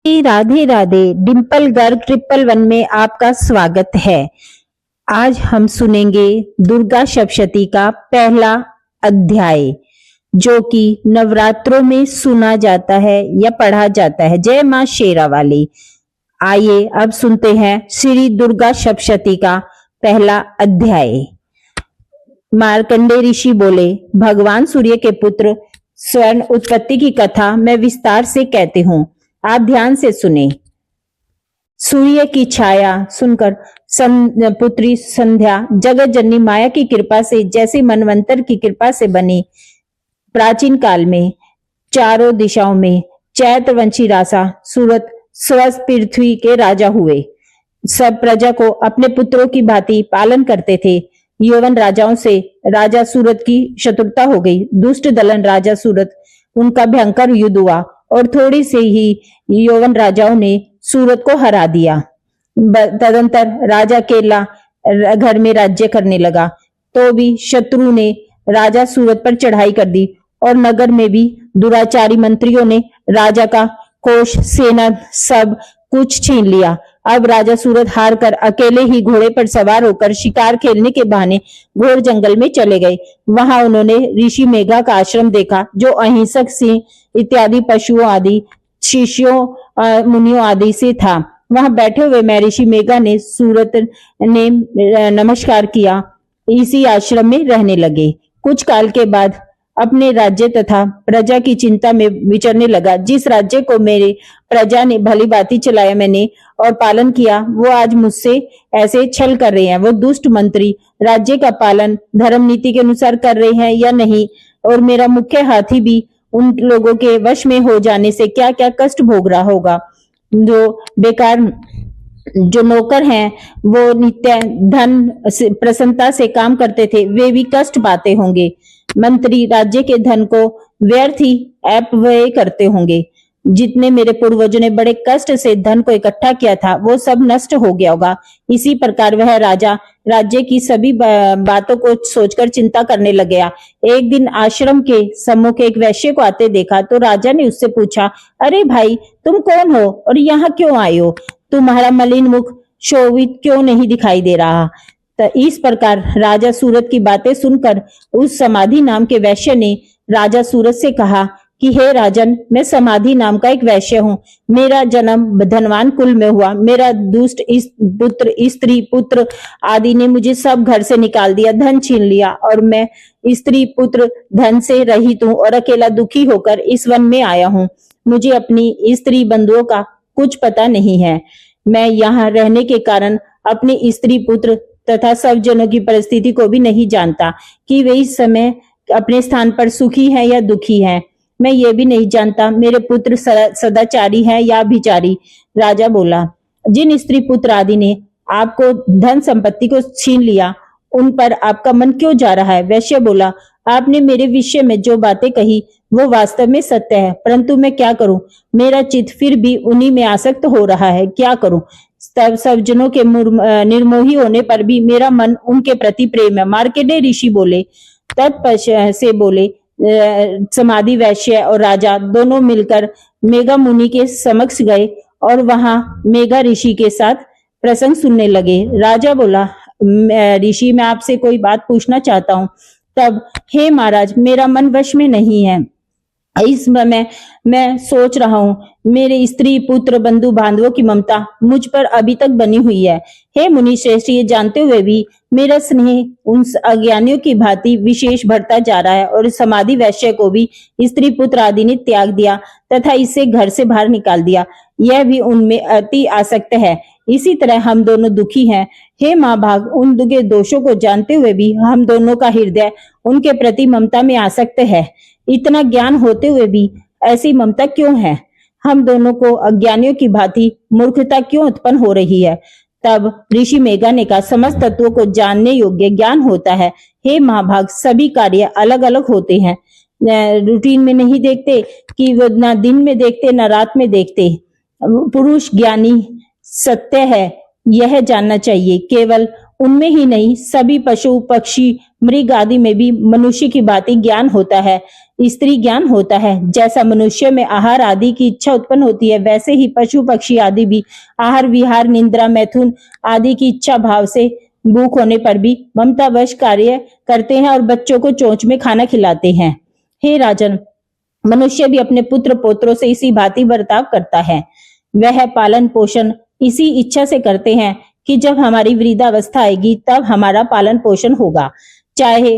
राधे राधे। डिंपल गर्ग 111 में आपका स्वागत है। आज हम सुनेंगे दुर्गा सप्तशती का पहला अध्याय, जो कि नवरात्रों में सुना जाता है या पढ़ा जाता है। जय मां शेरावाली। आइए अब सुनते हैं श्री दुर्गा सप्तशती का पहला अध्याय। मार्कंडे ऋषि बोले, भगवान सूर्य के पुत्र स्वर्ण उत्पत्ति की कथा मैं विस्तार से कहती हूँ, आप ध्यान से सुने। सूर्य की छाया सुनकर पुत्री संध्या जगत जननी माया की कृपा से जैसे मनवंतर की कृपा से बनी। प्राचीन काल में चारों दिशाओं में चैत्रवंशी राजा सूरत स्वस्थ पृथ्वी के राजा हुए। सब प्रजा को अपने पुत्रों की भांति पालन करते थे। यौवन राजाओं से राजा सूरत की शत्रुता हो गई। दुष्ट दलन राजा सूरत, उनका भयंकर युद्ध हुआ और थोड़ी से ही यौवन राजाओं ने सूरत को हरा दिया। तदंतर राजा अकेला घर में राज्य करने लगा, तो भी शत्रु ने राजा सूरत पर चढ़ाई कर दी और नगर में भी दुराचारी मंत्रियों ने राजा का कोष, सेना सब कुछ छीन लिया। अब राजा सूरत हार कर अकेले ही घोड़े पर सवार होकर शिकार खेलने के बहाने घोर जंगल में चले गए। वहां उन्होंने ऋषि मेघा का आश्रम देखा, जो अहिंसक सिंह इत्यादि पशुओं आदि शिष्यों मुनियों आदि से था। वहां बैठे हुए महर्षि मेघा ने सूरत ने नमस्कार किया, इसी आश्रम में रहने लगे। कुछ काल के बाद अपने राज्य तथा प्रजा की चिंता में विचरने लगा। जिस राज्य को मेरे प्रजा ने भली भांति चलाया मैंने और पालन किया, वो आज मुझसे ऐसे छल कर रहे हैं। वो दुष्ट मंत्री राज्य का पालन धर्म नीति के अनुसार कर रहे हैं या नहीं, और मेरा मुख्य हाथी भी उन लोगों के वश में हो जाने से क्या क्या कष्ट भोग रहा होगा। जो बेकार जो नौकर हैं वो नित्य धन प्रसन्नता से काम करते थे, वे भी कष्ट पाते होंगे। मंत्री राज्य के धन को व्यर्थ ही अपव्यय करते होंगे। जितने मेरे पूर्वजों ने बड़े कष्ट से धन को इकट्ठा किया था, वो सब नष्ट हो गया होगा। इसी प्रकार वह राजा राज्य की सभी बातों को सोचकर चिंता करने लग गया। एक दिन आश्रम के सम्मुख एक वैश्य को आते देखा, तो राजा ने उससे पूछा, अरे भाई, तुम कौन हो और यहाँ क्यों आए हो? तुम्हारा मलिन मुख शोभित क्यों नहीं दिखाई दे रहा? तो इस प्रकार राजा सूरत की बातें सुनकर उस समाधि नाम के वैश्य ने राजा सूरत से कहा कि हे राजन, मैं समाधि नाम का एक वैश्य हूँ। मेरा जन्म धनवान कुल में हुआ। मेरा दुष्ट पुत्र, स्त्री पुत्र आदि ने मुझे सब घर से निकाल दिया, धन छीन लिया, और मैं स्त्री पुत्र धन से रहित हूँ और अकेला दुखी होकर इस वन में आया हूँ। मुझे अपनी स्त्री बंधुओं का कुछ पता नहीं है। मैं यहाँ रहने के कारण अपने स्त्री पुत्र तथा सब जनों की परिस्थिति को भी नहीं जानता कि वे इस समय अपने स्थान पर सुखी हैं या दुखी हैं। मैं ये भी नहीं जानता मेरे पुत्र सदाचारी हैं या अभिचारी। राजा बोला, जिन स्त्री पुत्र आदि ने आपको धन संपत्ति को छीन लिया, उन पर आपका मन क्यों जा रहा है? वैश्य बोला, आपने मेरे विषय में जो बातें कही वो वास्तव में सत्य है, परंतु मैं क्या करूं? मेरा चित्त फिर भी उन्हीं में आसक्त हो रहा है। क्या करूं? तब सब जनों के निर्मोही होने पर भी मेरा मन उनके प्रति प्रेम है। मार्कंडेय ऋषि बोले, तत्पश्चात से बोले, समाधि वैश्य और राजा दोनों मिलकर मेघा मुनि के समक्ष गए और वहां मेघा ऋषि के साथ प्रसंग सुनने लगे। राजा बोला, ऋषि, मैं आपसे कोई बात पूछना चाहता हूँ। तब, हे महाराज, मेरा मन वश में नहीं है। इस समय मैं सोच रहा हूँ, मेरे स्त्री पुत्र बंधु बांधवों की ममता मुझ पर अभी तक बनी हुई है। हे मुनि श्रेष्ठ, ये जानते हुए भी मेरा स्नेह उन अज्ञानियों की भांति विशेष बढ़ता जा रहा है, और समाधि वैश्य को भी स्त्री पुत्र आदि ने त्याग दिया तथा इसे घर से बाहर निकाल दिया। यह भी उनमें अति आसक्त है। इसी तरह हम दोनों दुखी हैं। हे महाभाग, उन दुगे दोषों को जानते हुए भी हम दोनों का हृदय उनके प्रति ममता में आसक्त है। इतना ज्ञान होते हुए भी ऐसी ममता क्यों है? हम दोनों को अज्ञानियों की भांति मूर्खता क्यों उत्पन्न हो रही है? तब ऋषि मेघा ने कहा, समस्त तत्वों को जानने योग्य ज्ञान होता है। हे महाभाग, सभी कार्य अलग अलग होते हैं। रूटीन में नहीं देखते कि वो ना दिन में देखते ना रात में देखते। पुरुष ज्ञानी सत्य है, यह जानना चाहिए। केवल उनमें ही नहीं सभी पशु पक्षी मृग आदि में भी मनुष्य की भांति ज्ञान होता है, स्त्री ज्ञान होता है। जैसा मनुष्य में आहार आदि की इच्छा उत्पन्न होती है, वैसे ही पशु पक्षी आदि भी आहार विहार निंद्रा मैथुन आदि की इच्छा भाव से भूख होने पर भी ममतावश कार्य करते हैं और बच्चों को चोंच में खाना खिलाते हैं। हे राजन, मनुष्य भी अपने पुत्र पोत्रों से इसी भांति बर्ताव करता है। वह पालन पोषण इसी इच्छा से करते हैं कि जब हमारी वृद्धावस्था आएगी तब हमारा पालन पोषण होगा। चाहे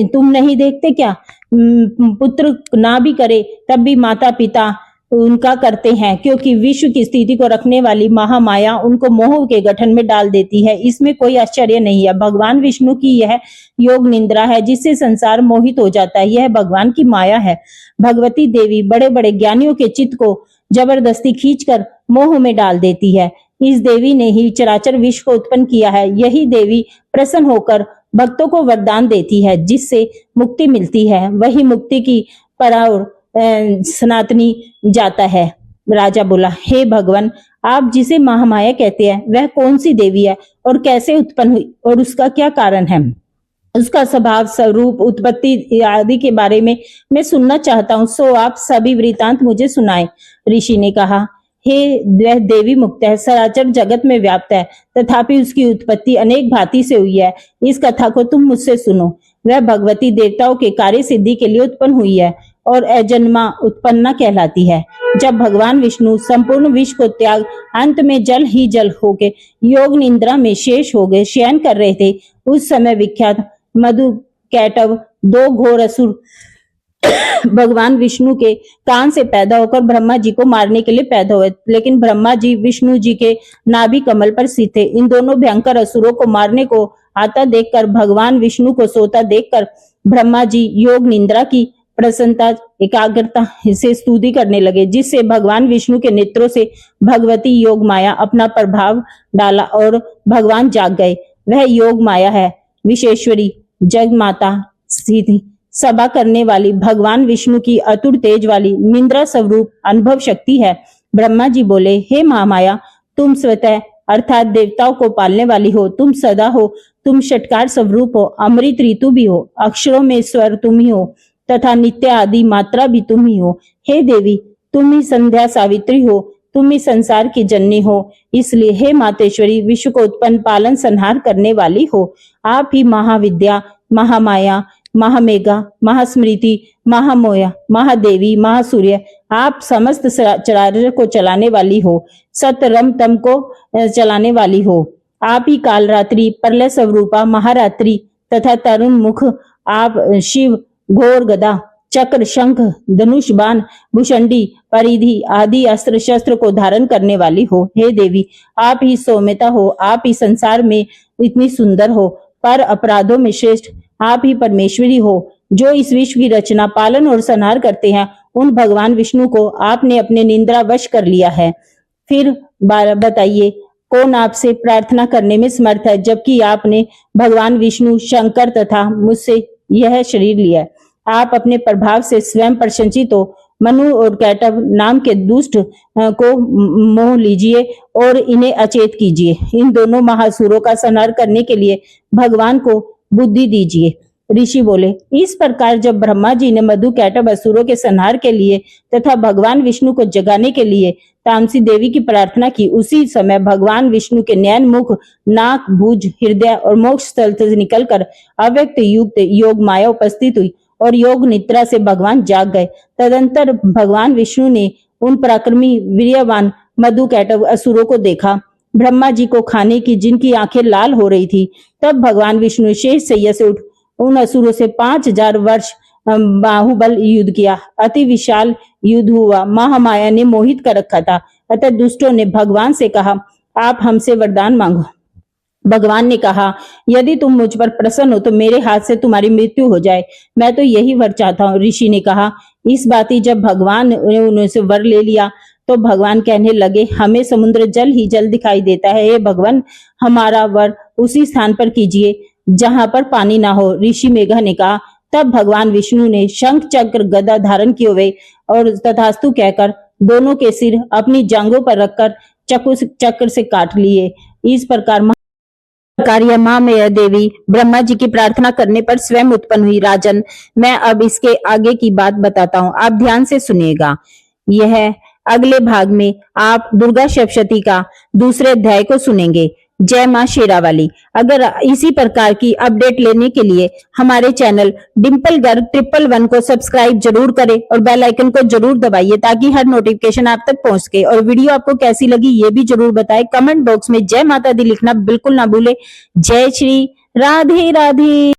तुम नहीं देखते क्या, पुत्र ना भी करे तब भी माता पिता उनका करते हैं, क्योंकि विश्व की स्थिति को रखने वाली महामाया उनको मोह के गठन में डाल देती है। इसमें कोई आश्चर्य नहीं है। भगवान विष्णु की यह योग निंद्रा है जिससे संसार मोहित हो जाता है। यह भगवान की माया है। भगवती देवी बड़े बड़े ज्ञानियों के चित्त को जबरदस्ती खींचकर मोह में डाल देती है। इस देवी ने ही चराचर विश्व को उत्पन्न किया है। यही देवी प्रसन्न होकर भक्तों को वरदान देती है जिससे मुक्ति मिलती है। वही मुक्ति की परावर सनातनी जाता है। राजा बोला, हे भगवान, आप जिसे महामाया कहते हैं वह कौन सी देवी है और कैसे उत्पन्न हुई और उसका क्या कारण है? उसका स्वभाव स्वरूप उत्पत्ति आदि के बारे में मैं सुनना चाहता हूँ, सो आप सभी वृतांत मुझे सुनाएं। ऋषि ने कहा, हे, वह देवी मुक्त है, सराचर जगत में व्याप्त है, तथापि उसकी उत्पत्ति अनेक भांति से हुई है। इस कथा को तुम मुझसे सुनो। वह भगवती देवताओं के कार्य सिद्धि के लिए उत्पन्न हुई है और अजन्मा उत्पन्ना कहलाती है। जब भगवान विष्णु संपूर्ण विश्व को त्याग अंत में जल ही जल होके योग निंद्रा में शेष हो गए शयन कर रहे थे, उस समय विख्यात मधु कैटव दो घोर असुर भगवान विष्णु के कान से पैदा होकर ब्रह्मा जी को मारने के लिए पैदा हुए, लेकिन ब्रह्मा जी विष्णु जी के नाभि कमल पर स्थित थे। इन दोनों भयंकर असुरों को मारने को आता देखकर भगवान विष्णु को सोता देखकर ब्रह्मा जी योग निंद्रा की प्रसन्नता एकाग्रता से स्तुति करने लगे, जिससे भगवान विष्णु के नेत्रों से भगवती योग माया अपना प्रभाव डाला और भगवान जाग गए। वह योग माया है विशेश्वरी जग माता सीधी सभा करने वाली भगवान विष्णु की अतुर तेज वाली निंद्रा स्वरूप अनुभव शक्ति है। ब्रह्मा जी बोले, हे महामाया, तुम स्वतः अर्थात देवताओं को पालने वाली हो, तुम सदा हो, तुम षटकार स्वरूप हो, अमृत ऋतु भी हो, अक्षरों में स्वर तुम ही हो तथा नित्य आदि मात्रा भी तुम ही हो। हे देवी, तुम ही संध्या सावित्री हो, तुम ही संसार की जननी हो, इसलिए हे मातेश्वरी विश्व को उत्पन्न पालन संहार करने वाली हो। आप ही महाविद्या, महामाया, महामेघा, महास्मृति, महामोया, महादेवी, महासूर्य, आप समस्त चराचर को चलाने वाली हो, सतरम तम को चलाने वाली हो। आप ही काल रात्रि, प्रलय स्वरूपा, महारात्रि तथा तरुण मुख, आप शिव, घोर गदा, चक्र, शंख, धनुष, बाण, भूषंडी, परिधि आदि अस्त्र शस्त्र को धारण करने वाली हो। हे देवी, आप ही सौम्यता हो, आप ही संसार में इतनी सुंदर हो, पर अपराधों में श्रेष्ठ आप ही परमेश्वरी हो। जो इस विश्व की रचना पालन और संहार करते हैं, उन भगवान विष्णु को आपने अपने निंद्रा वश कर लिया है। फिर बताइए, कौन आपसे प्रार्थना करने में समर्थ है, जबकि आपने भगवान विष्णु, शंकर तथा मुझसे यह शरीर लिया। आप अपने प्रभाव से स्वयं प्रशंसित हो। मनु और कैटव नाम के दुष्ट को मोह लीजिए और इन्हें अचेत कीजिए। इन दोनों महासुरों का संहार करने के लिए भगवान को बुद्धि दीजिए। ऋषि बोले, इस प्रकार जब ब्रह्मा जी ने मधु कैटव असुरों के संहार के लिए तथा भगवान विष्णु को जगाने के लिए तामसी देवी की प्रार्थना की, उसी समय भगवान विष्णु के नयन, मुख, नाक, भुज, हृदय और मोक्ष स्थल से निकलकर अव्यक्त युक्त योग माया उपस्थित हुई और योग निद्रा से भगवान जाग गए। तदंतर भगवान विष्णु ने उन पराक्रमी वीर्यवान मधु कैटव असुरों को देखा, ब्रह्मा जी को खाने की जिनकी आंखें लाल हो रही थी। तब भगवान विष्णु शेष सैया से उठ उन असुरों से 5000 वर्ष बाहुबल युद्ध किया। अति विशाल युद्ध हुआ। महामाया ने मोहित कर रखा था, अतः दुष्टों ने भगवान से कहा, आप हमसे वरदान मांगो। भगवान ने कहा, यदि तुम मुझ पर प्रसन्न हो तो मेरे हाथ से तुम्हारी मृत्यु हो जाए, मैं तो यही वर चाहता हूँ। ऋषि ने कहा, इस बात ही जब भगवान ने उनसे वर ले लिया तो भगवान कहने लगे, हमें समुद्र जल ही जल दिखाई देता है। हे भगवान, हमारा वर उसी स्थान पर कीजिए जहां पर पानी ना हो। ऋषि मेघा ने कहा। तब भगवान विष्णु ने शंख चक्र गदा धारण किए हुए और तथास्तु कहकर दोनों के सिर अपनी जांघों पर रखकर चक्र से काट लिए। इस प्रकार प्रकार यह महामाया देवी ब्रह्मा जी की प्रार्थना करने पर स्वयं उत्पन्न हुई। राजन, मैं अब इसके आगे की बात बताता हूँ, आप ध्यान से सुनिएगा। यह अगले भाग में आप दुर्गा सप्तशती का दूसरे अध्याय को सुनेंगे। जय मां शेरावाली। अगर इसी प्रकार की अपडेट लेने के लिए हमारे चैनल डिंपल गर्ग 111 को सब्सक्राइब जरूर करें और बेल आइकन को जरूर दबाइए ताकि हर नोटिफिकेशन आप तक पहुंच सके। और वीडियो आपको कैसी लगी ये भी जरूर बताएं। कमेंट बॉक्स में जय माता दी लिखना बिल्कुल ना भूले। जय श्री राधे राधे।